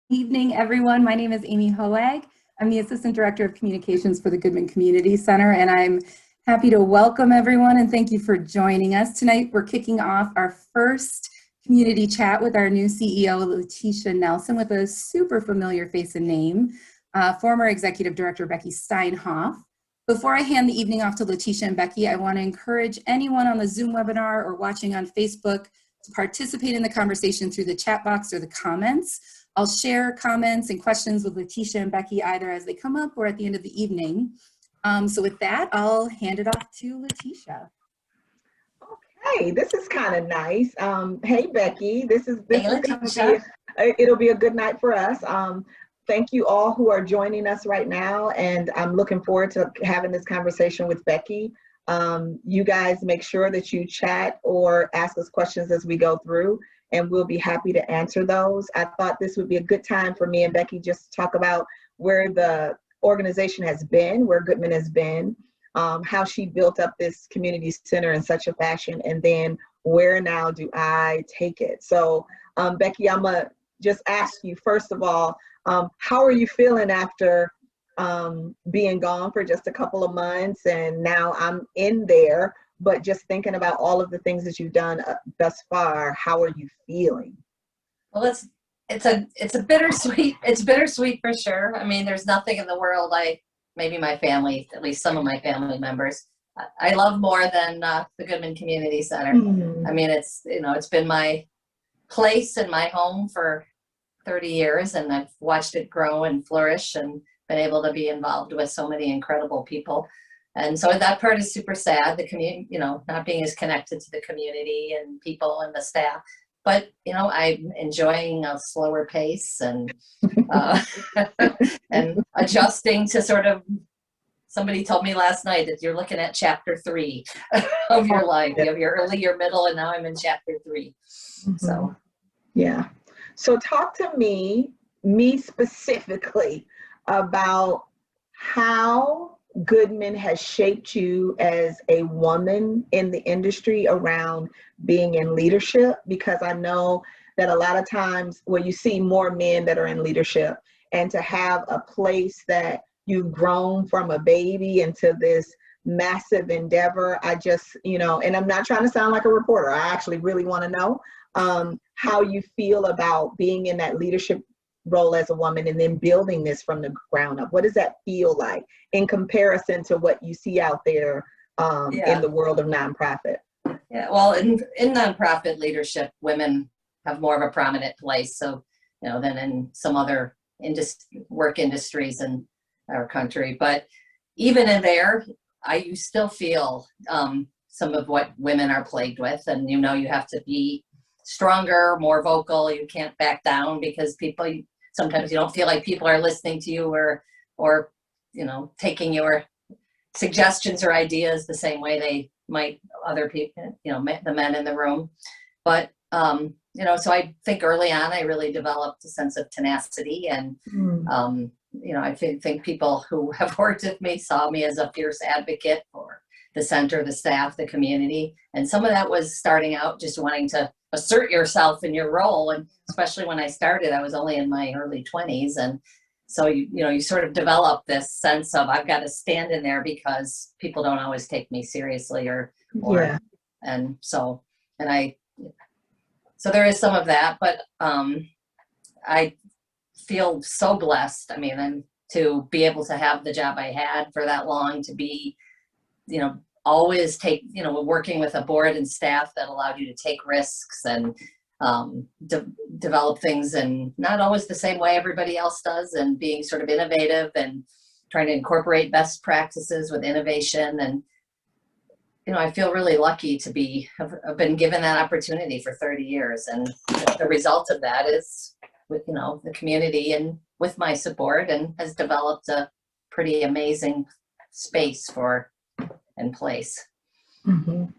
Evening, everyone. My name is Amy Hoag. I'm the Assistant Director of Communications for the Goodman Community Center, and I'm happy to welcome everyone and thank you for joining us. Tonight, we're kicking off our first community chat with our new CEO, Letesha Nelson, with a super familiar face and name, former Executive Director Becky Steinhoff. Before I hand the evening off to Letesha and Becky, I want to encourage anyone on the Zoom webinar or watching on Facebook to participate in the conversation through the chat box or the comments. I'll share comments and questions with Letesha and Becky either as they come up or at the end of the evening. So with that, I'll hand it off to Letesha. Okay, this is kind of nice. Hey, Becky, it'll be a good night for us. Thank you all who are joining us right now, and I'm looking forward to having this conversation with Becky. You guys make sure that you chat or ask us questions as we go through, and we'll be happy to answer those. I thought this would be a good time for me and Becky just to talk about where the organization has been, where Goodman has been, how she built up this community center in such a fashion, and then where now do I take it? So Becky, I'm gonna just ask you, first of all, how are you feeling after being gone for just a couple of months, and now I'm in there, but just thinking about all of the things that you've done thus far, how are you feeling? Well, it's a bittersweet. It's bittersweet for sure. I mean, there's nothing in the world maybe my family, at least some of my family members, I love more than the Goodman Community Center. I mean, it's been my place and my home for 30 years, and I've watched it grow and flourish and been able to be involved with so many incredible people. And so that part is super sad, the community, not being as connected to the community and people and the staff. But, I'm enjoying a slower pace and and adjusting to sort of, somebody told me last night that you're looking at chapter 3 of your life. You have your early, your middle, and now I'm in chapter 3. So. Yeah. So talk to me specifically about how Goodman has shaped you as a woman in the industry around being in leadership, because I know that a lot of times where you see more men that are in leadership, and to have a place that you've grown from a baby into this massive endeavor, I just, and I'm not trying to sound like a reporter, I actually really want to know how you feel about being in that leadership role as a woman and then building this from the ground up. What does that feel like in comparison to what you see out there in the world of nonprofit? Yeah, well, in nonprofit leadership, women have more of a prominent place, so than in some other work industries in our country. But even in there, you still feel some of what women are plagued with, and you have to be stronger, more vocal. You can't back down because sometimes you don't feel like people are listening to you or taking your suggestions or ideas the same way they might other people, the men in the room. But so I think early on I really developed a sense of tenacity, and I think people who have worked with me saw me as a fierce advocate for the center, the staff, the community. And some of that was starting out just wanting to assert yourself in your role. And especially when I started, I was only in my early 20s. And so, you sort of develop this sense of I've got to stand in there because people don't always take me seriously so there is some of that, but I feel so blessed. I mean, and to be able to have the job I had for that long, to be, always working with a board and staff that allowed you to take risks and develop things, and not always the same way everybody else does, and being sort of innovative and trying to incorporate best practices with innovation. And I feel really lucky to have been given that opportunity for 30 years, and the result of that is with the community and with my support, and has developed a pretty amazing space and place. One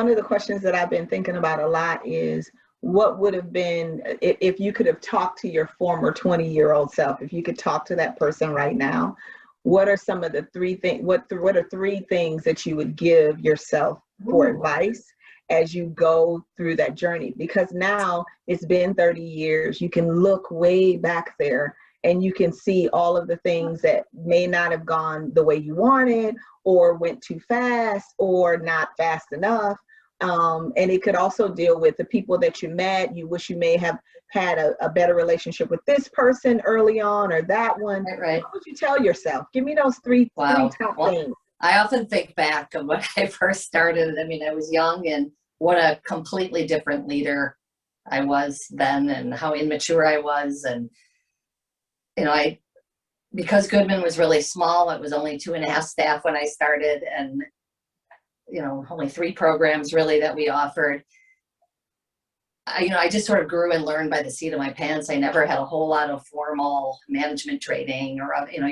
of the questions that I've been thinking about a lot is, what would have been, if you could have talked to your former 20-year-old self, if you could talk to that person right now, what are some of the 3 things, what are 3 things that you would give yourself for advice? as you go through that journey, because now it's been 30 years. You can look way back there and you can see all of the things that may not have gone the way you wanted, or went too fast, or not fast enough. And it could also deal with the people that you met. You wish you may have had a better relationship with this person early on, or that one. Right. What would you tell yourself? Give me those three top things. I often think back of when I first started. I mean, I was young, and what a completely different leader I was then, and how immature I was. And, you know, because Goodman was really small, it was only 2.5 staff when I started, and, you know, only 3 programs really that we offered. I just sort of grew and learned by the seat of my pants. I never had a whole lot of formal management training, or, you know,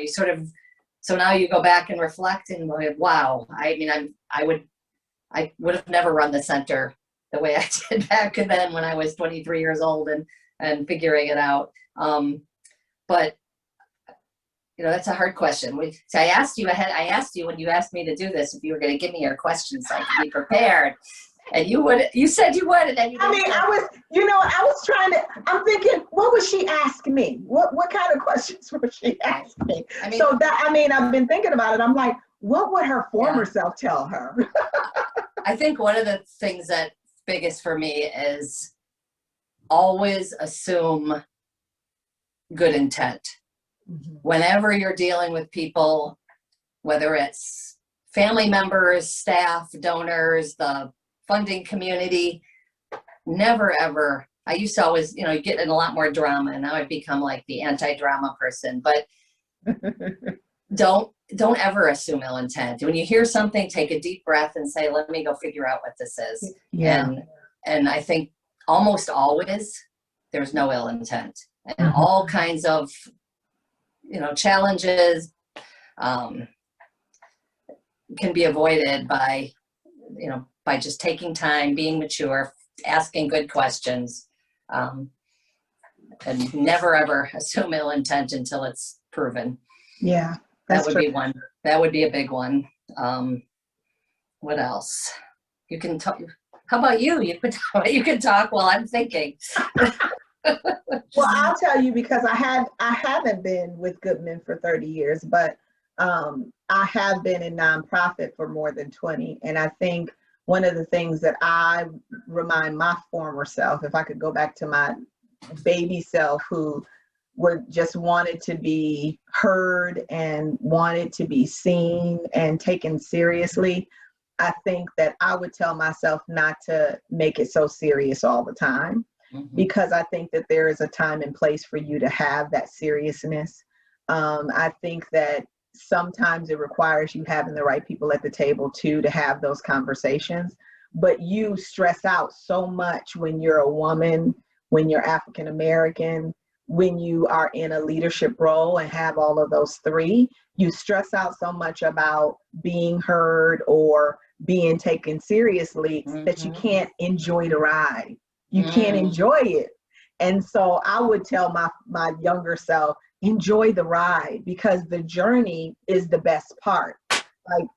so now you go back and reflect and go, wow, I mean, I would have never run the center the way I did back then when I was 23 years old and figuring it out. But, you know, that's a hard question. So I asked you when you asked me to do this, if you were going to give me your questions so I could be prepared. And you said you would, and then you didn't. I was I'm thinking, what would she ask me? What kind of questions would she ask me? I've been thinking about it. I'm like, what would her former self tell her? I think one of the things that's biggest for me is always assume good intent. Mm-hmm. Whenever you're dealing with people, whether it's family members, staff, donors, the funding community, never ever. I used to always, get in a lot more drama, and now I've become like the anti-drama person, but don't ever assume ill intent. When you hear something, take a deep breath and say, let me go figure out what this is. Yeah. And I think almost always there's no ill intent, and all kinds of, challenges can be avoided by just taking time, being mature, asking good questions, and never ever assume ill intent until it's proven. Yeah, that would be one. That would be a big one. What else? You can talk. How about you? You can talk while I'm thinking. Well, I'll tell you, because I haven't been with Goodman for 30 years, but I have been in nonprofit for more than 20, and I think one of the things that I remind my former self, if I could go back to my baby self who just wanted to be heard and wanted to be seen and taken seriously, I think that I would tell myself not to make it so serious all the time, because I think that there is a time and place for you to have that seriousness. I think that sometimes it requires you having the right people at the table too, to have those conversations. But you stress out so much when you're a woman, when you're African American, when you are in a leadership role and have all of those 3, you stress out so much about being heard or being taken seriously that you can't enjoy the ride. You can't enjoy it. And so I would tell my younger self, enjoy the ride, because the journey is the best part. Like,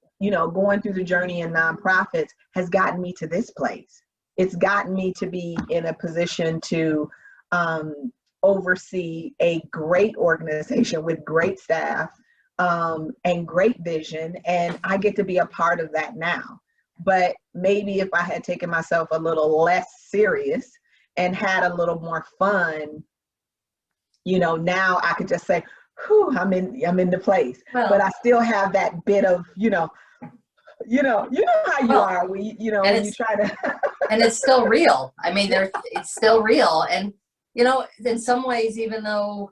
going through the journey in nonprofits has gotten me to this place. It's gotten me to be in a position to oversee a great organization with great staff and great vision. And I get to be a part of that now. But maybe if I had taken myself a little less serious and had a little more fun, now I could just say, whew, I'm in the place. Well, but I still have that bit of, you know how you are when when you try to. And it's still real. I mean, it's still real. And, in some ways, even though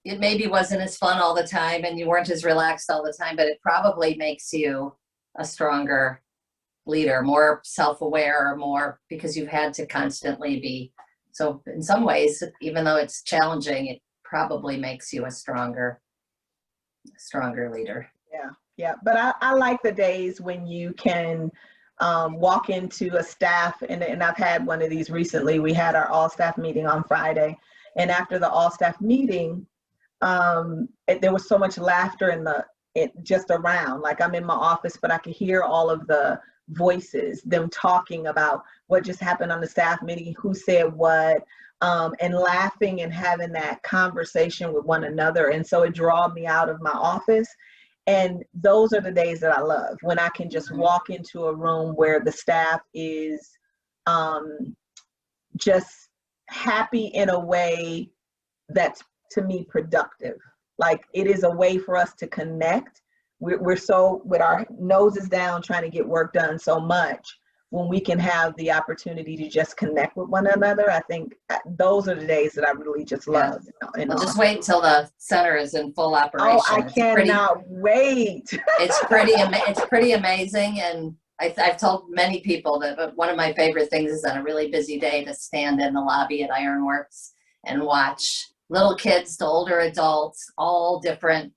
it maybe wasn't as fun all the time and you weren't as relaxed all the time, but it probably makes you a stronger leader, more self-aware, more, because you've had to constantly be. So in some ways, even though it's challenging, it probably makes you a stronger leader. Yeah. But I like the days when you can walk into a staff, and I've had one of these recently. We had our all-staff meeting on Friday, and after the all-staff meeting, there was so much laughter just around. Like, I'm in my office, but I could hear all of the voices, them talking about what just happened on the staff meeting, who said what, and laughing and having that conversation with one another. And so it drawed me out of my office. And those are the days that I love, when I can just walk into a room where the staff is just happy in a way that's, to me, productive. Like, it is a way for us to connect. We're so, with our noses down, trying to get work done so much. When we can have the opportunity to just connect with one another, I think those are the days that I really just love. Well, just wait until the center is in full operation. Oh, I cannot wait. It's pretty amazing. And I've told many people that one of my favorite things is on a really busy day to stand in the lobby at Ironworks and watch little kids to older adults, all different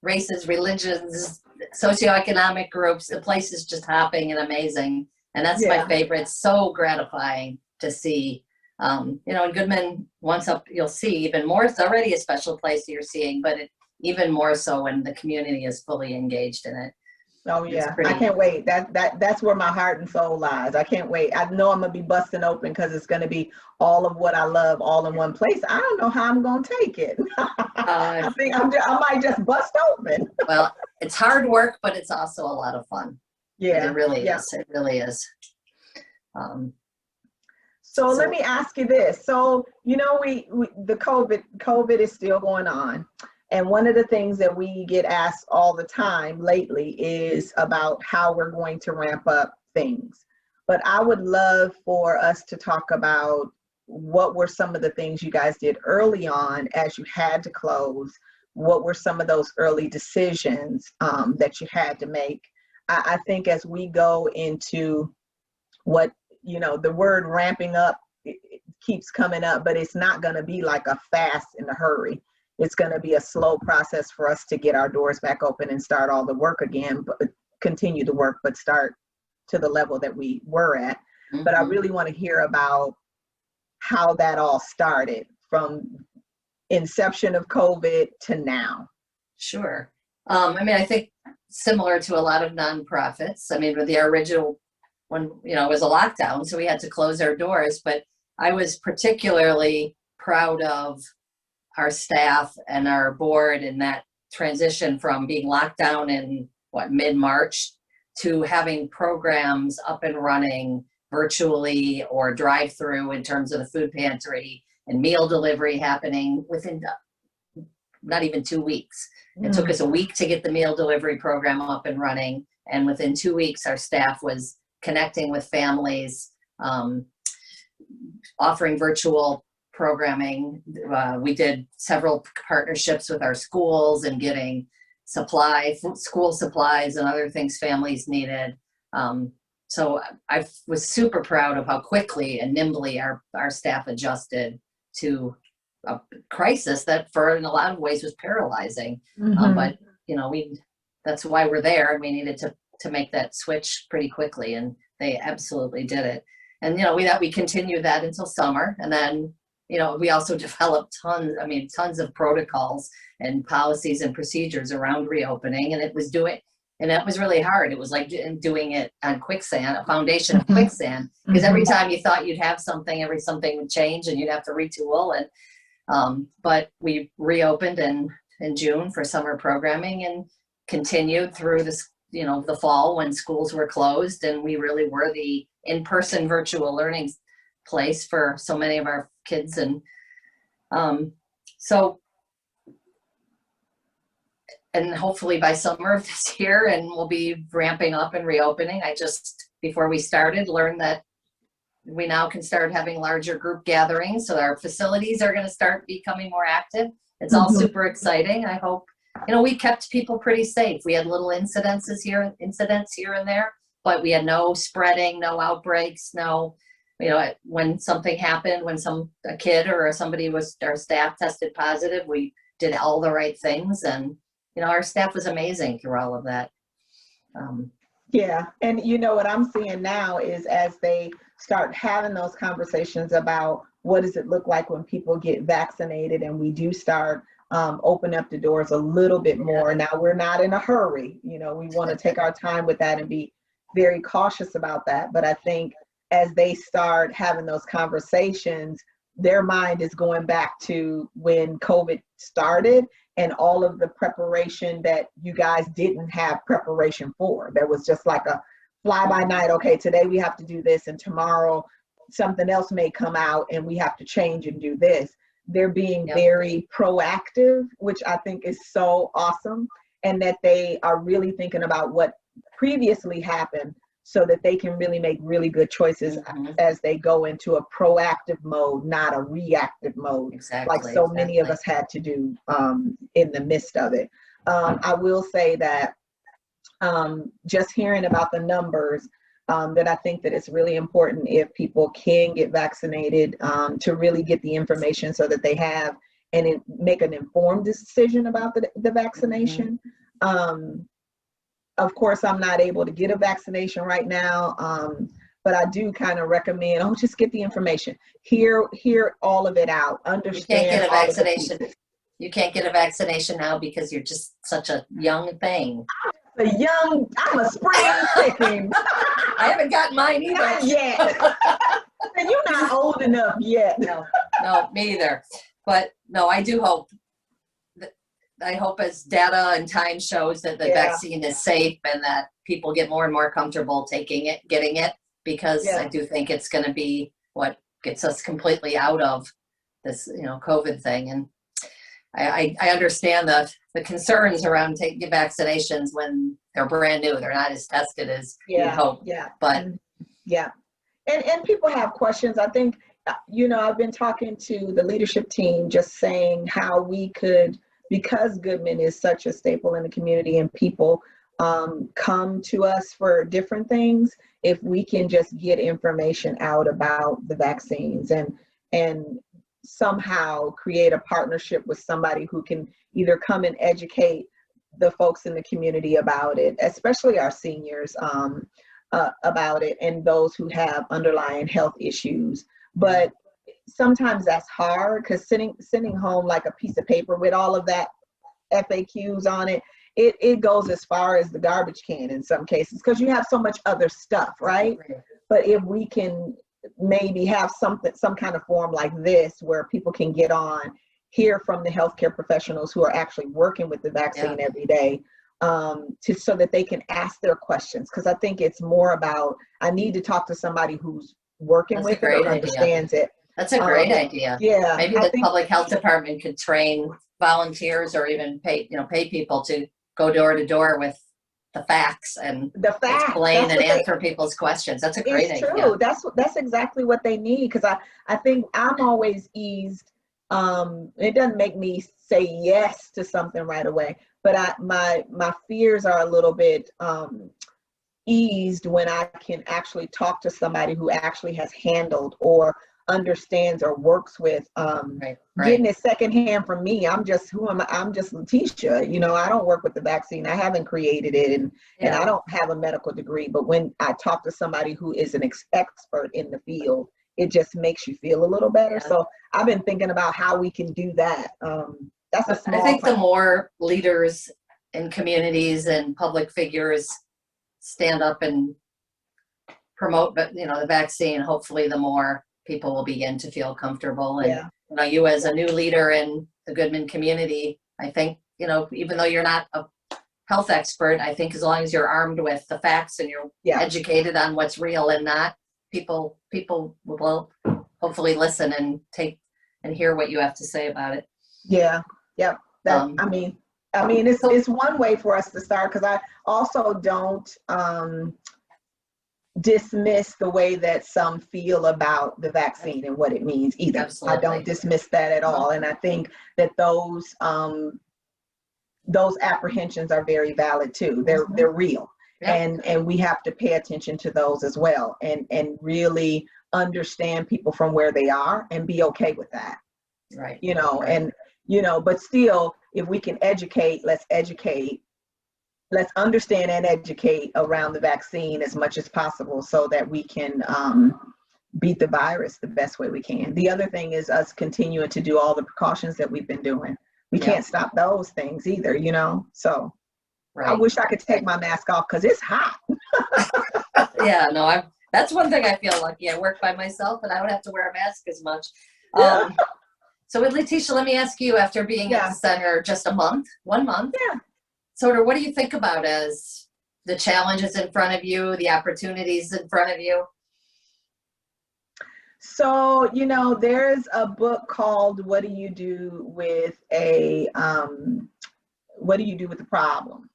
races, religions, socioeconomic groups. The place is just hopping and amazing. And that's my favorite. It's so gratifying to see. In Goodman, once up, you'll see even more. It's already a special place you're seeing, but even more so when the community is fully engaged in it. Oh yeah, I can't wait. That's where my heart and soul lies. I can't wait. I know I'm gonna be busting open because it's gonna be all of what I love all in one place. I don't know how I'm gonna take it. I think I might just bust open. Well, it's hard work, but it's also a lot of fun. Yeah, it really is. It really is. So let me ask you this. So, the COVID is still going on. And one of the things that we get asked all the time lately is about how we're going to ramp up things. But I would love for us to talk about what were some of the things you guys did early on as you had to close. What were some of those early decisions that you had to make? I think as we go into what, the word ramping up, it keeps coming up, but it's not going to be like a fast in a hurry. It's going to be a slow process for us to get our doors back open and start all the work again, but continue the work, but start to the level that we were at. Mm-hmm. But I really want to hear about how that all started from inception of COVID to now. Sure. I think similar to a lot of nonprofits. With the original one, it was a lockdown, so we had to close our doors. But I was particularly proud of our staff and our board in that transition from being locked down in mid-March to having programs up and running virtually or drive-through in terms of the food pantry and meal delivery happening within not even 2 weeks. It took us a week to get the meal delivery program up and running. And within 2 weeks, our staff was connecting with families, offering virtual programming. We did several partnerships with our schools and getting school supplies and other things families needed. So I was super proud of how quickly and nimbly our staff adjusted to a crisis that in a lot of ways was paralyzing. Mm-hmm. But that's why we're there, and we needed to make that switch pretty quickly, and they absolutely did it. And we continued that until summer, and then we also developed tons of protocols and policies and procedures around reopening, and that was really hard. It was like doing it on quicksand, a foundation of quicksand, because every time you thought you'd have something would change and you'd have to retool. And but we reopened in June for summer programming and continued through this, the fall when schools were closed, and we really were the in-person virtual learning place for so many of our kids. And and hopefully by summer of this year, and we'll be ramping up and reopening. I just, before we started, learned that we now can start having larger group gatherings. So our facilities are going to start becoming more active. It's all super exciting. I hope, we kept people pretty safe. We had little incidents here and there, but we had no spreading, no outbreaks, no, when something happened, when a kid or somebody our staff tested positive, we did all the right things. And, our staff was amazing through all of that. Yeah. And what I'm seeing now is as they start having those conversations about what does it look like when people get vaccinated, and we do start open up the doors a little bit more. Now we're not in a hurry. We want to take our time with that and be very cautious about that. But I think as they start having those conversations, their mind is going back to when COVID started and all of the preparation that you guys didn't have preparation for. There was just like a fly by night. Okay, today we have to do this, and tomorrow something else may come out and we have to change and do this. They're being very proactive, which I think is so awesome, and that they are really thinking about what previously happened so that they can really make really good choices as they go into a proactive mode, not a reactive mode, like so many of us had to do in the midst of it. I will say that just hearing about the numbers, that I think that it's really important if people can get vaccinated to really get the information so that they have and make an informed decision about the vaccination. Of course, I'm not able to get a vaccination right now, but I do kind of recommend, just get the information. Hear all of it out. Understand. You can't get a vaccination. You can't get a vaccination now because you're just such a young thing. I'm a spring chicken. I haven't gotten mine either. Not yet. And you're not old enough yet. No, me either. But no, I do hope. I hope as data and time shows that the vaccine is safe and that people get more and more comfortable getting it, because I do think it's going to be what gets us completely out of this, COVID thing. And I understand the concerns around taking vaccinations when they're brand new. They're not as tested as you hope. Yeah. But and people have questions. I think, I've been talking to the leadership team, just saying how we could, because Goodman is such a staple in the community and people come to us for different things, if we can just get information out about the vaccines and somehow create a partnership with somebody who can either come and educate the folks in the community about it, especially our seniors about it, and those who have underlying health issues. But sometimes that's hard, because sending home like a piece of paper with all of that FAQs on it, it goes as far as the garbage can in some cases, because you have so much other stuff, right? But if we can maybe have some kind of forum like this where people can get on, hear from the healthcare professionals who are actually working with the vaccine every day, so that they can ask their questions. Because I think it's more about, I need to talk to somebody who's working with it or understands it. That's a great idea. Yeah. Maybe the public health department could train volunteers or even pay people to go door to door with the facts and explain and answer people's questions. That's a great idea. True. That's exactly what they need. Because I think I'm always eased. It doesn't make me say yes to something right away, but my fears are a little bit eased when I can actually talk to somebody who actually has handled or understands or works with getting it secondhand from me. I'm just Letesha. I don't work with the vaccine. I haven't created it, and I don't have a medical degree. But when I talk to somebody who is an expert in the field, it just makes you feel a little better. So I've been thinking about how we can do that. That's a small. I think the more leaders in communities and public figures stand up and promote, the vaccine, hopefully the more people will begin to feel comfortable. And you as a new leader in the Goodman community, I think, even though you're not a health expert, I think as long as you're armed with the facts and you're educated on what's real and not, people will hopefully listen and take and hear what you have to say about it. It's one way for us to start, because I also don't dismiss the way that some feel about the vaccine and what it means either. Absolutely. I don't dismiss that at all. And I think that those apprehensions are very valid too. They're real. And we have to pay attention to those as well, and really understand people from where they are and be okay with that. Right. But still, if we can educate, let's educate. Let's understand and educate around the vaccine as much as possible so that we can beat the virus the best way we can. The other thing is us continuing to do all the precautions that we've been doing. We can't stop those things either, so. Right. I wish I could take my mask off because it's hot. Yeah, no, that's one thing I feel lucky. I work by myself and I don't have to wear a mask as much. So with Letesha, let me ask you, after being at the center just a month, 1 month, sort of what do you think about as the challenges in front of you, the opportunities in front of you? So, you know, there's a book called What Do You Do with the Problem?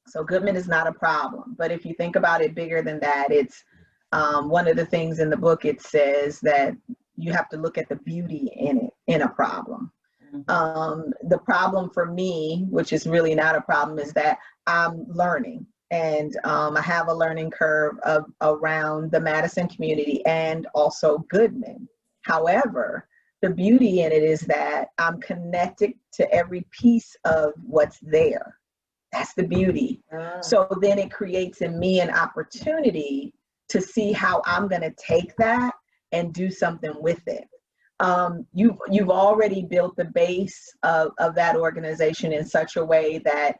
So Goodman is not a problem, but if you think about it bigger than that, it's one of the things in the book, it says that you have to look at the beauty in a problem. The problem for me, which is really not a problem, is that I'm learning. And I have a learning curve around the Madison community and also Goodman. However, the beauty in it is that I'm connected to every piece of what's there. That's the beauty. So then it creates in me an opportunity to see how I'm going to take that and do something with it. You've already built the base of that organization in such a way that,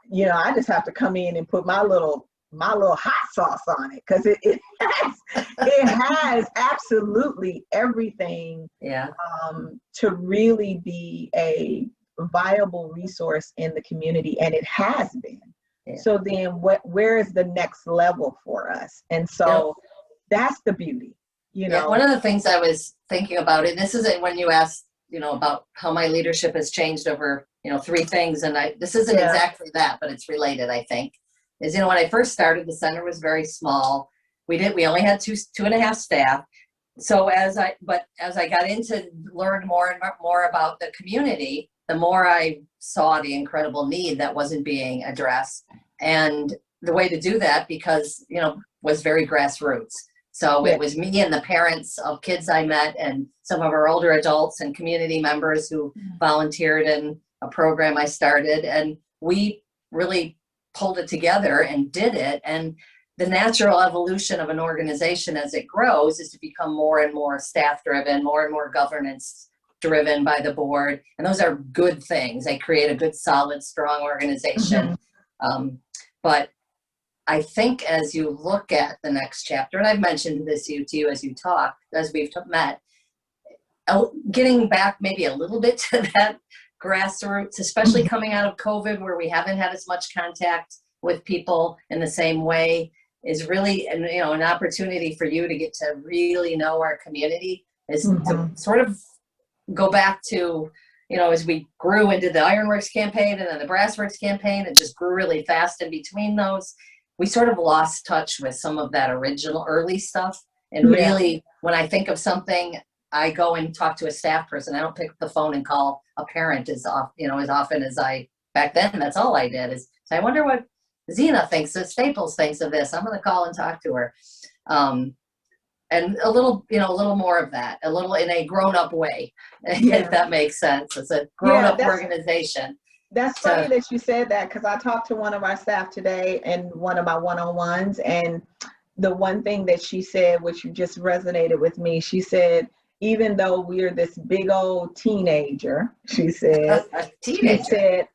you know, I just have to come in and put my little hot sauce on it, because it has absolutely everything to really be a viable resource in the community, and it has been. So then where is the next level for us? And so that's the beauty, you know. One of the things I was thinking about, and this isn't when you asked, you know, about how my leadership has changed over, you know, 3 things, and this isn't exactly that, but it's related, I think, is, you know, when I first started, the center was very small. We only had 2.5 staff. So as I got into learn more and more about the community, the more I saw the incredible need that wasn't being addressed. And the way to do that, because, you know, was very grassroots. So it was me and the parents of kids I met and some of our older adults and community members who volunteered in a program I started. And we really pulled it together and did it. And the natural evolution of an organization as it grows is to become more and more staff driven, more and more governance driven by the board. And those are good things. They create a good, solid, strong organization. But I think as you look at the next chapter, and I've mentioned this to you as you talk, as we've met, getting back maybe a little bit to that grassroots, especially coming out of COVID, where we haven't had as much contact with people in the same way, is really, you know, an opportunity for you to get to really know our community, is to sort of go back to, you know, as we grew into the Ironworks campaign and then the Brassworks campaign, it just grew really fast in between those. We sort of lost touch with some of that original early stuff. And really, when I think of something, I go and talk to a staff person. I don't pick up the phone and call a parent as often as I, back then, that's all I did. Is so I wonder what Zena thinks, that Staples thinks of this. I'm going to call and talk to her. And a little more of that, a little in a grown-up way, if that makes sense. It's a grown-up organization. That's funny that you said that, because I talked to one of our staff today in one of my one-on-ones, and the one thing that she said, which just resonated with me, she said, even though we're this big old teenager, she said, she said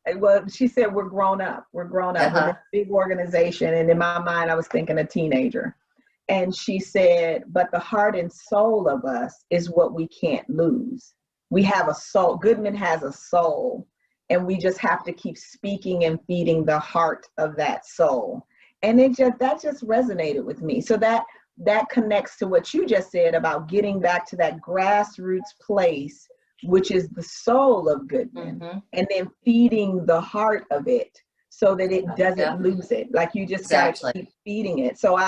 we're grown up. We're grown up. We're this big organization. And in my mind, I was thinking a teenager. And she said, but the heart and soul of us is what we can't lose. We have a soul. Goodman has a soul. And we just have to keep speaking and feeding the heart of that soul. And that just resonated with me. So that connects to what you just said about getting back to that grassroots place, which is the soul of Goodman, and then feeding the heart of it so that it doesn't lose it. Like, you just gotta keep feeding it. So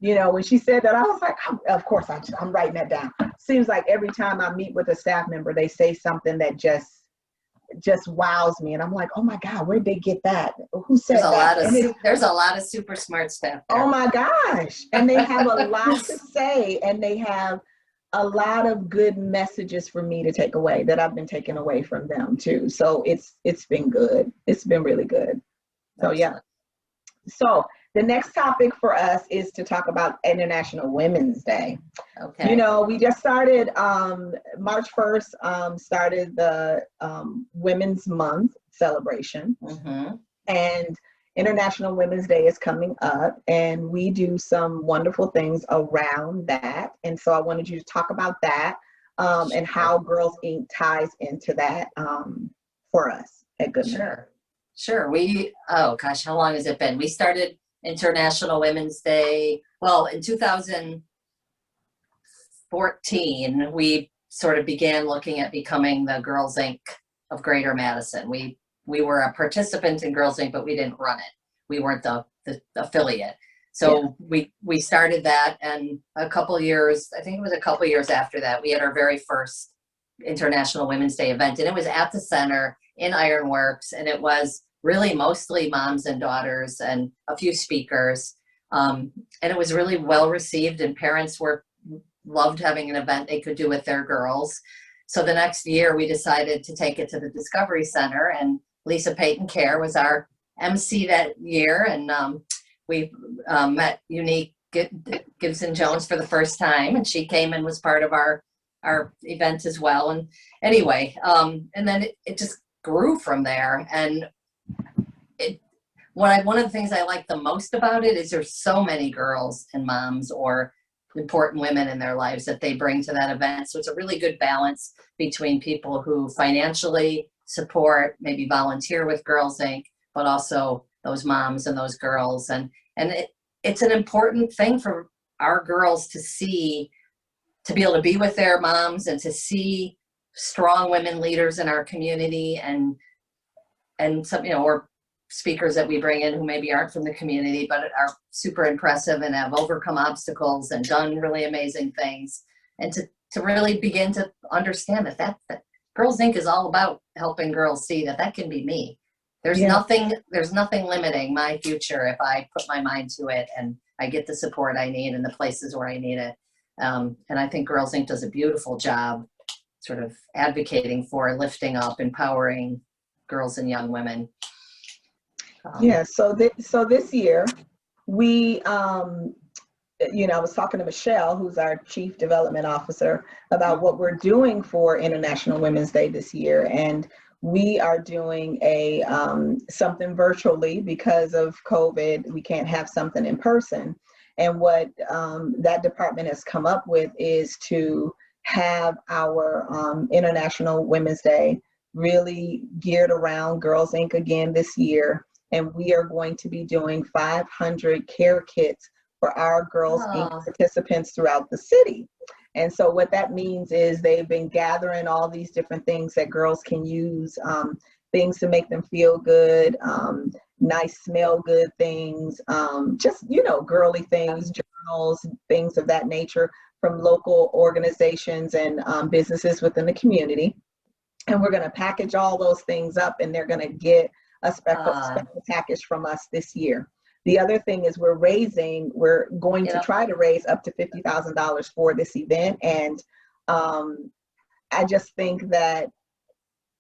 when she said that, I was like, of course, I'm writing that down. Seems like every time I meet with a staff member, they say something that just wows me, and I'm like, oh my God, where'd they get that? Who said that? There's a lot of super smart staff there. Oh my gosh. And they have a lot to say, and they have a lot of good messages for me to take away that I've been taking away from them too. So it's been good. It's been really good. So yeah. So the next topic for us is to talk about International Women's Day. Okay. We just started March 1st, started the Women's Month celebration. And International Women's Day is coming up, and we do some wonderful things around that. And so I wanted you to talk about that and how Girls Inc. ties into that for us at Goodman. Sure. Oh gosh, how long has it been? We started International Women's Day, well, in 2014, we sort of began looking at becoming the Girls Inc. of Greater Madison. We were a participant in Girls Inc., but we didn't run it. We weren't the affiliate. So we started that, and a couple years, I think it was a couple years after that, we had our very first International Women's Day event, and it was at the center in Ironworks, and it was really mostly moms and daughters and a few speakers. And it was really well received, and parents loved having an event they could do with their girls. So the next year we decided to take it to the Discovery Center, and Lisa Payton Kerr was our MC that year. And we met Unique Gibson Jones for the first time, and she came and was part of our event as well. And anyway, and then it just grew from there. And one of the things I like the most about it is there's so many girls and moms or important women in their lives that they bring to that event. So it's a really good balance between people who financially support, maybe volunteer with Girls Inc., but also those moms and those girls. And it's an important thing for our girls to see, to be able to be with their moms and to see strong women leaders in our community, and some, or speakers that we bring in who maybe aren't from the community, but are super impressive and have overcome obstacles and done really amazing things. And to really begin to understand that Girls Inc. is all about helping girls see that can be me. There's nothing limiting my future if I put my mind to it and I get the support I need in the places where I need it. And I think Girls Inc. does a beautiful job sort of advocating for lifting up, empowering girls and young women. So this year we, I was talking to Michelle, who's our Chief Development Officer, about what we're doing for International Women's Day this year. And we are doing something virtually because of COVID. We can't have something in person. And what that department has come up with is to have our International Women's Day really geared around Girls Inc. again this year. And we are going to be doing 500 care kits for our Girls Inc. participants throughout the city. And so what that means is they've been gathering all these different things that girls can use, things to make them feel good, nice smell good things, just, girly things, journals, things of that nature from local organizations and businesses within the community. And we're going to package all those things up, and they're going to get a special package from us this year. The other thing is we're going to try to raise up to $50,000 for this event. And I just think that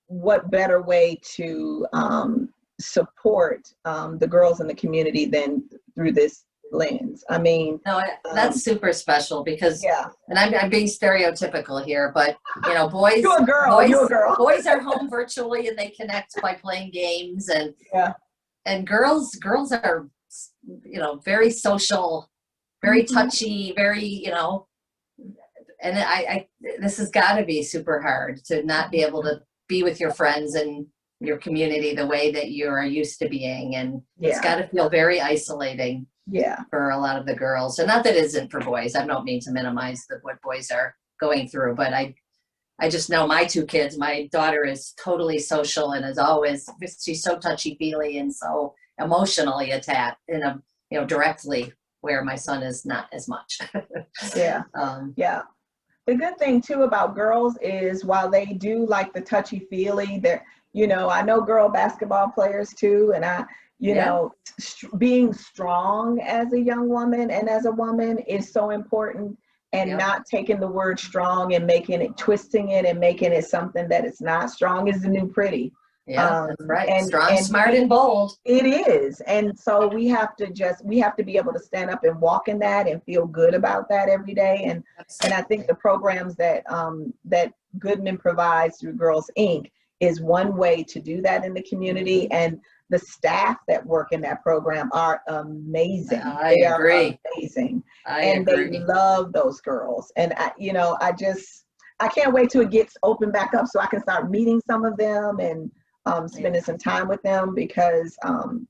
what better way to support the girls in the community than through this lens. I mean, no, that's super special because, and I'm being stereotypical here, but boys, you're a girl. Boys are home virtually and they connect by playing games, and girls are, very social, very touchy, very, and this has got to be super hard to not be able to be with your friends and your community the way that you are used to being. And it's got to feel very isolating for a lot of the girls. And not that it isn't for boys. I don't mean to minimize what boys are going through, but I just know my two kids, my daughter is totally social and she's so touchy-feely and so emotionally attached directly, where my son is not as much. The good thing too about girls is while they do like the touchy-feely, I know girl basketball players too, and being strong as a young woman and as a woman is so important, and not taking the word strong and twisting it and making it something that it's not. Strong is the new pretty. That's right. Strong, smart, and bold. It is. And so we have to be able to stand up and walk in that and feel good about that every day. And I think the programs that Goodman provides through Girls Inc. is one way to do that in the community. And the staff that work in that program are amazing. I agree. Are amazing. I and agree. They love those girls. And I can't wait till it gets open back up so I can start meeting some of them and spending some time with them, because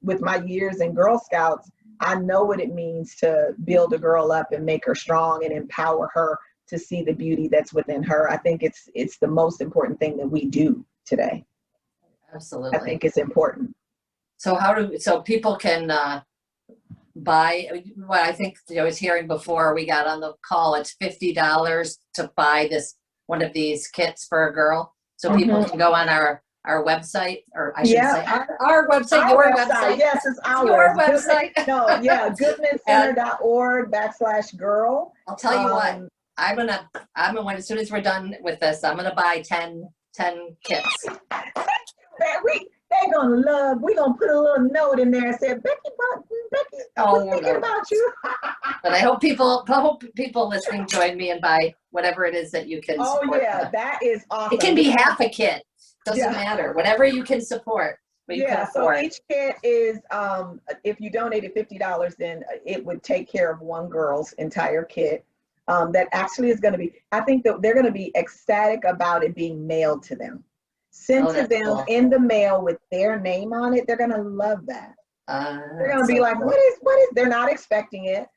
with my years in Girl Scouts, I know what it means to build a girl up and make her strong and empower her to see the beauty that's within her. I think it's the most important thing that we do today. Absolutely. I think it's important. So so people can buy what I think I was hearing before we got on the call, it's $50 to buy one of these kits for a girl. So people can go on our website, or I should say our website, your website. Yes, it's ours. Your website. GoodmanCenter.org/girl. I'll tell you what, I'm gonna as soon as we're done with this, I'm gonna buy 10 kits. They're gonna love. We're gonna put a little note in there and say, Becky, I was thinking about you. But I hope people listening join me and buy whatever it is that you can support. Oh yeah, that is awesome. It can be half a kit. Doesn't matter. Whatever you can support. So each kit is, if you donated $50, then it would take care of one girl's entire kit. That actually is going to be, I think that they're going to be ecstatic about it being mailed to them. Sent to them in the mail with their name on it. They're going to love that. They're going to be like, what is, they're not expecting it.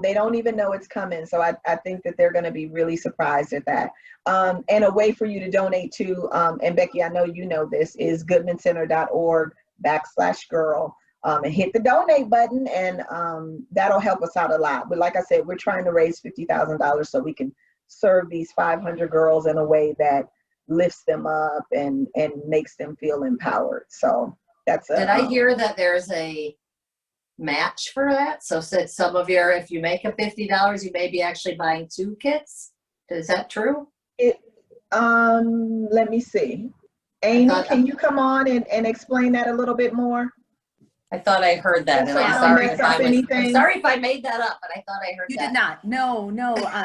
They don't even know it's coming. So I think that they're going to be really surprised at that. And a way for you to donate to, and Becky, I know you know this, is GoodmanCenter.org/girl. And hit the donate button, and that'll help us out a lot. But like I said, we're trying to raise $50,000 so we can serve these 500 girls in a way that lifts them up and makes them feel empowered. So that's Did I hear that there's a match for that? So said some of if you make a $50, you may be actually buying 2 kits. Is that true? Let me see. Amy, can you come on and explain that a little bit more? I thought I heard that, and I'm sorry if I made that up, but I thought I heard that. You did not. No.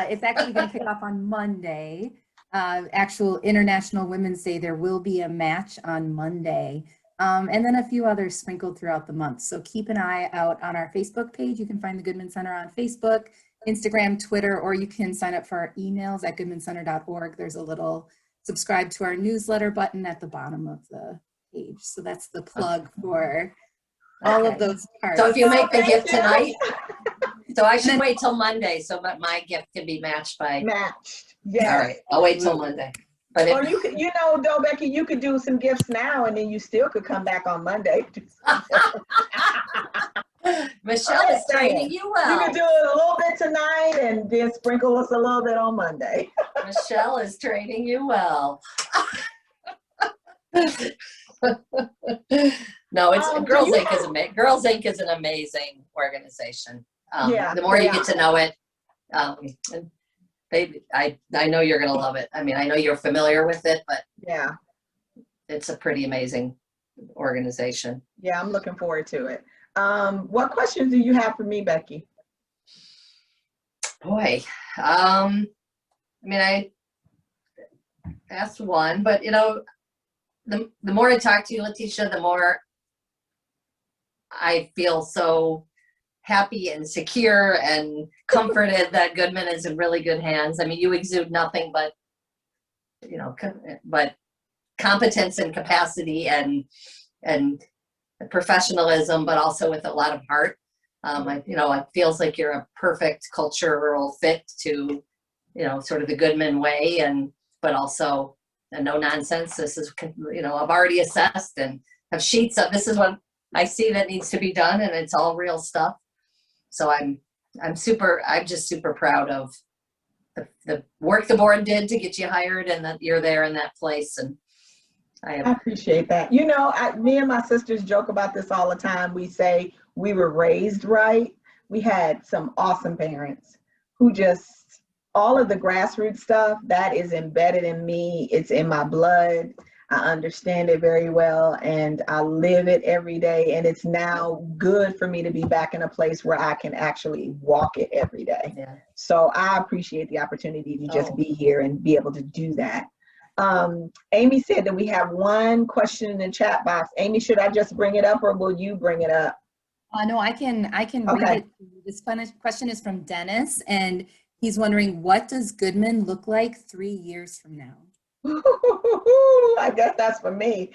It's actually going to kick off on Monday. Actual International Women's Day. There will be a match on Monday. And then a few others sprinkled throughout the month. So keep an eye out on our Facebook page. You can find the Goodman Center on Facebook, Instagram, Twitter, or you can sign up for our emails at goodmancenter.org. There's a little subscribe to our newsletter button at the bottom of the page. So that's the plug for all of those parts. So if you make the gift tonight, so I should wait till Monday so that my gift can be matched. Yes. All right, I'll wait till Monday. But or you could, though, Becky, you could do some gifts now, and then you still could come back on Monday. Michelle is training you well. You could do it a little bit tonight and then sprinkle us a little bit on Monday. Michelle is training you well. No, it's Girls Inc. is an amazing organization. The more you get to know it, baby, I know you're gonna love it. I mean, I know you're familiar with it, but yeah, it's a pretty amazing organization. Yeah, I'm looking forward to it. What questions do you have for me, Becky? Boy, I mean, I asked one, but the more I talk to you, Letesha, the more I feel so happy and secure and comforted that Goodman is in really good hands. I mean, you exude nothing but, but competence and capacity and professionalism, but also with a lot of heart. It feels like you're a perfect cultural fit to, sort of the Goodman way, but also a no nonsense. This is, I've already assessed and have sheets of this is what I see that needs to be done, and it's all real stuff. So I'm just super proud of the work the board did to get you hired, and that you're there in that place. And I appreciate that. Me and my sisters joke about this all the time. We say we were raised right. We had some awesome parents who all of the grassroots stuff that is embedded in me. It's in my blood. I understand it very well, and I live it every day. And it's now good for me to be back in a place where I can actually walk it every day. Yeah. So I appreciate the opportunity to just be here and be able to do that. Amy said that we have one question in the chat box. Amy, should I just bring it up or will you bring it up? No, I can Okay. read it. This question is from Dennis, and he's wondering, what does Goodman look like 3 years from now? I guess that's for me.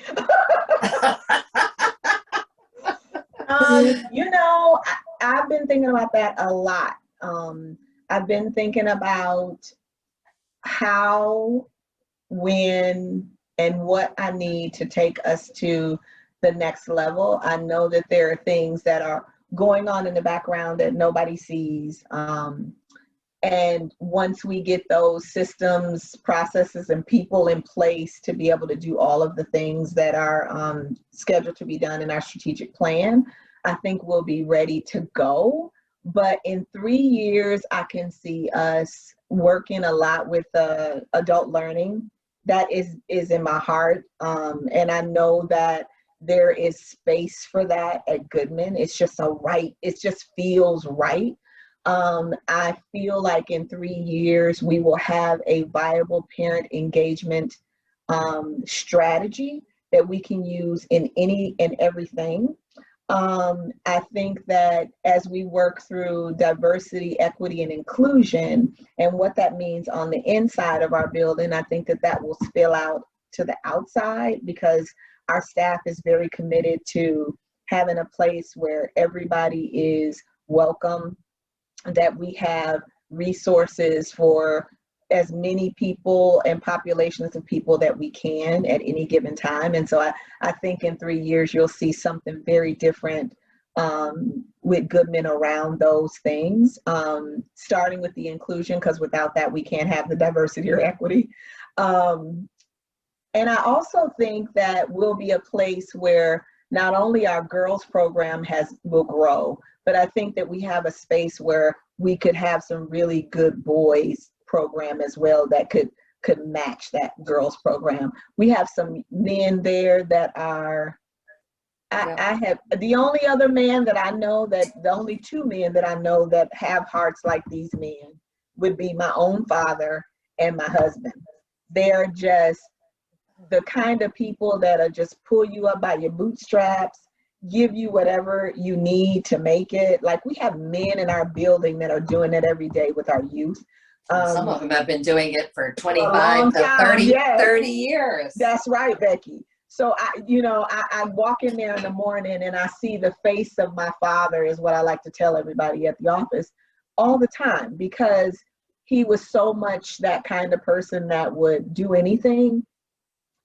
You know, I've been thinking about that a lot. I've been thinking about how, when, and what I need to take us to the next level. I know that there are things that are going on in the background that nobody sees. And once we get those systems, processes, and people in place to be able to do all of the things that are scheduled to be done in our strategic plan, I think we'll be ready to go. But in 3 years, I can see us working a lot with adult learning. That is in my heart. And I know that there is space for that at Goodman. It's just it just feels right. I feel like in 3 years, we will have a viable parent engagement strategy that we can use in any and everything. I think that as we work through diversity, equity, and inclusion, and what that means on the inside of our building, I think that that will spill out to the outside, because our staff is very committed to having a place where everybody is welcome, that we have resources for as many people and populations of people that we can at any given time. And so I think in 3 years, you'll see something very different with Goodman around those things, starting with the inclusion, because without that, we can't have the diversity or equity. And I also think that we'll be a place where not only our girls program will grow, but I think that we have a space where we could have some really good boys program as well that could match that girls program. We have some men there that are, I have, the only other man that I know, that the only 2 men that I know that have hearts like these men would be my own father and my husband. They're just the kind of people that'll just pull you up by your bootstraps, give you whatever you need to make it. Like, we have men in our building that are doing it every day with our youth. Some of them have been doing it for 25 to 30, yes. 30 years. That's right, Becky. So I walk in there in the morning and I see the face of my father, is what I like to tell everybody at the office all the time, because he was so much that kind of person that would do anything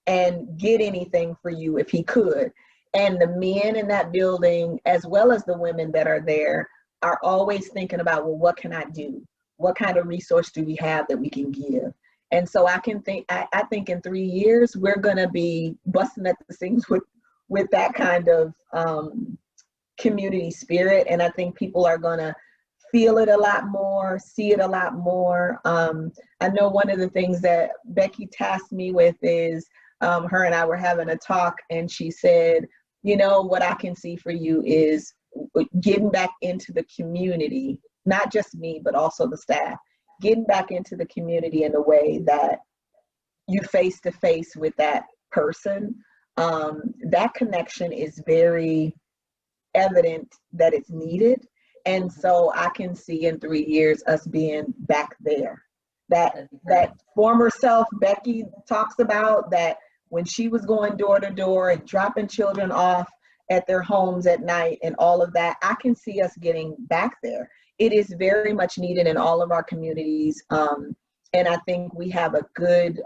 and get anything for you if he could. And the men in that building, as well as the women that are there, are always thinking about, well, what can I do? What kind of resource do we have that we can give? And so I think in 3 years, we're gonna be busting at the seams with that kind of community spirit. And I think people are gonna feel it a lot more, see it a lot more. I know one of the things that Becky tasked me with is, her and I were having a talk, and she said, what I can see for you is getting back into the community, not just me, but also the staff, getting back into the community in a way that you face to face with that person. That connection is very evident that it's needed. And so I can see in 3 years us being back there. That former self Becky talks about, that when she was going door to door and dropping children off at their homes at night and all of that, I can see us getting back there. It is very much needed in all of our communities. And I think we have a good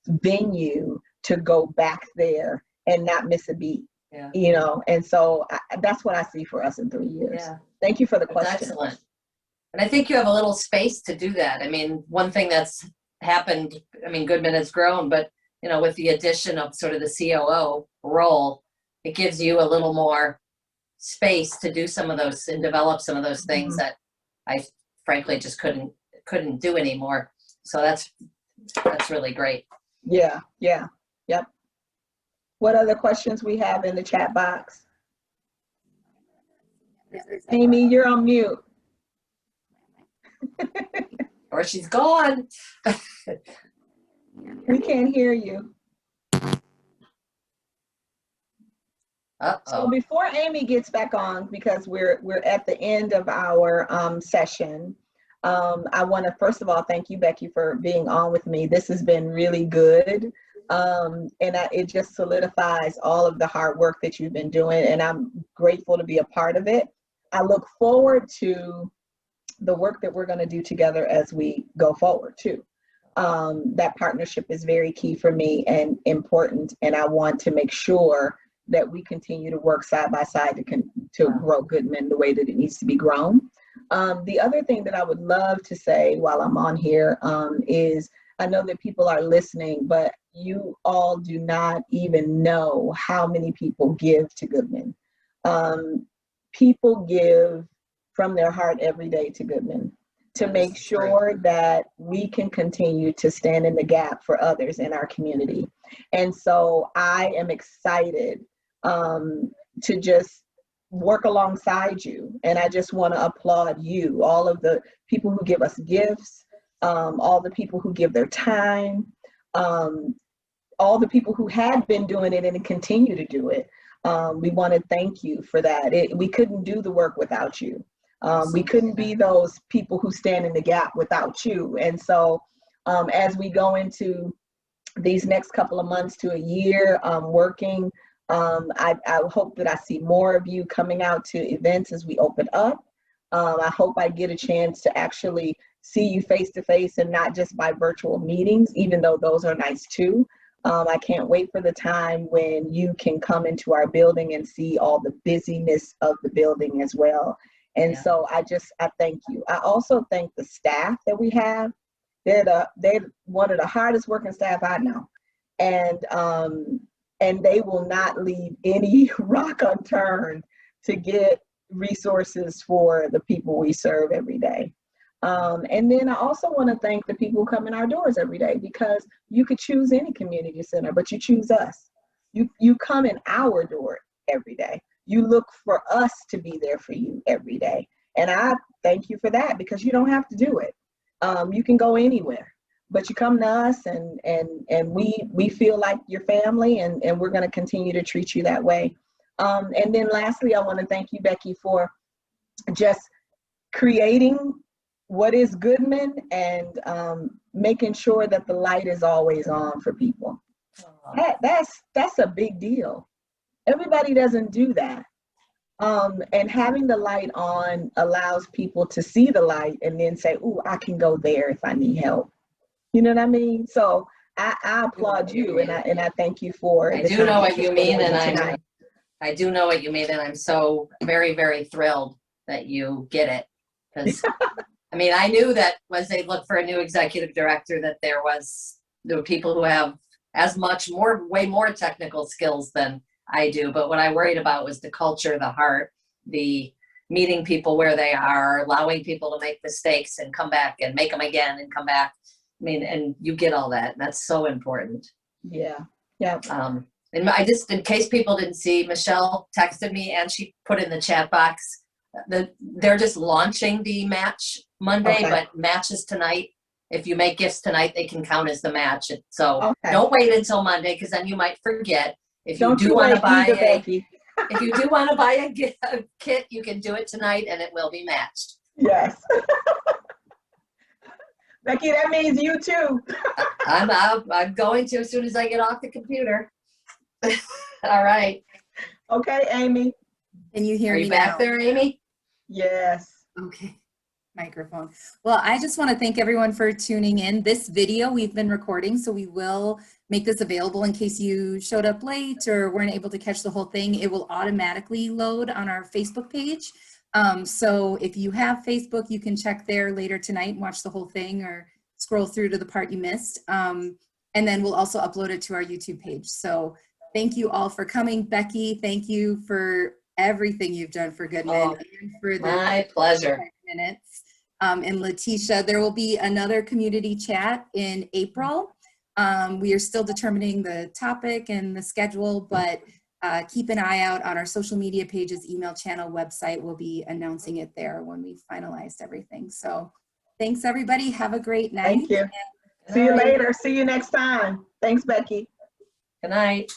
venue to go back there and not miss a beat. Yeah. And so that's what I see for us in 3 years. Yeah. Thank you for the question. That's excellent. And I think you have a little space to do that. I mean, one thing that's happened, Goodman has grown, but with the addition of sort of the COO role, it gives you a little more space to do some of those and develop some of those things that I frankly just couldn't do anymore. So that's really great. Yeah. Yep. What other questions we have in the chat box? Amy, you're on mute. Or she's gone. We can't hear you. So before Amy gets back on, because we're at the end of our session, I want to first of all thank you, Becky, for being on with me. This has been really good, it just solidifies all of the hard work that you've been doing, and I'm grateful to be a part of it. I look forward to the work that we're going to do together as we go forward too. That partnership is very key for me and important, and I want to make sure that we continue to work side by side to grow Goodman the way that it needs to be grown. The other thing that I would love to say while I'm on here is I know that people are listening, but you all do not even know how many people give to Goodman. People give from their heart every day to Goodman to make sure that we can continue to stand in the gap for others in our community. And so I am excited to just work alongside you. And I just want to applaud you, all of the people who give us gifts, all the people who give their time, all the people who had been doing it and continue to do it. We want to thank you for that. We couldn't do the work without you. We couldn't be those people who stand in the gap without you. And so as we go into these next couple of months to a year working, I hope that I see more of you coming out to events as we open up. I hope I get a chance to actually see you face to face and not just by virtual meetings, even though those are nice too. I can't wait for the time when you can come into our building and see all the busyness of the building as well. And so I thank you. I also thank the staff that we have. They're one of the hardest working staff I know. And they will not leave any rock unturned to get resources for the people we serve every day. And then I also want to thank the people who come in our doors every day, because you could choose any community center, but you choose us. You come in our door every day. You look for us to be there for you every day. And I thank you for that, because you don't have to do it. You can go anywhere, but you come to us and we feel like your family, and we're going to continue to treat you that way. And then lastly, I want to thank you, Becky, for just creating what is Goodman and making sure that the light is always on for people. That's a big deal. Everybody doesn't do that. And having the light on allows people to see the light and then say, "Ooh, I can go there if I need help." You know what I mean? So I applaud you, and I thank you for. I do know what you mean, and I do know what you mean, and I'm so very, very thrilled that you get it. Because I mean, I knew that as they look for a new executive director, that there were people who have way more technical skills than I do. But what I worried about was the culture, the heart, the meeting people where they are, allowing people to make mistakes and come back and make them again and come back. I mean, and you get all that. And that's so important. Yeah. Yeah. And I just, in case people didn't see, Michelle texted me and she put in the chat box that they're just launching the match Monday, but matches tonight. If you make gifts tonight, they can count as the match. So don't wait until Monday, because then you might forget. If you do want to buy a kit, you can do it tonight and it will be matched. Yes. Becky, that means you too. I'm going to as soon as I get off the computer. All right. Okay, Amy. Can you hear me now? Are you back there, Amy? Yes. Okay. Microphone. Well, I just want to thank everyone for tuning in. This video we've been recording, so we will make this available in case you showed up late or weren't able to catch the whole thing. It will automatically load on our Facebook page. So if you have Facebook, you can check there later tonight and watch the whole thing, or scroll through to the part you missed. And then we'll also upload it to our YouTube page. So thank you all for coming. Becky, thank you for everything you've done for Goodman. And for the my pleasure. Minutes. And Letesha, there will be another community chat in April. We are still determining the topic and the schedule, but keep an eye out on our social media pages, email channel, website. We'll be announcing it there when we've finalized everything. So thanks everybody. Have a great night. Thank you. See you Good night. later. See you next time. Thanks, Becky. Good night.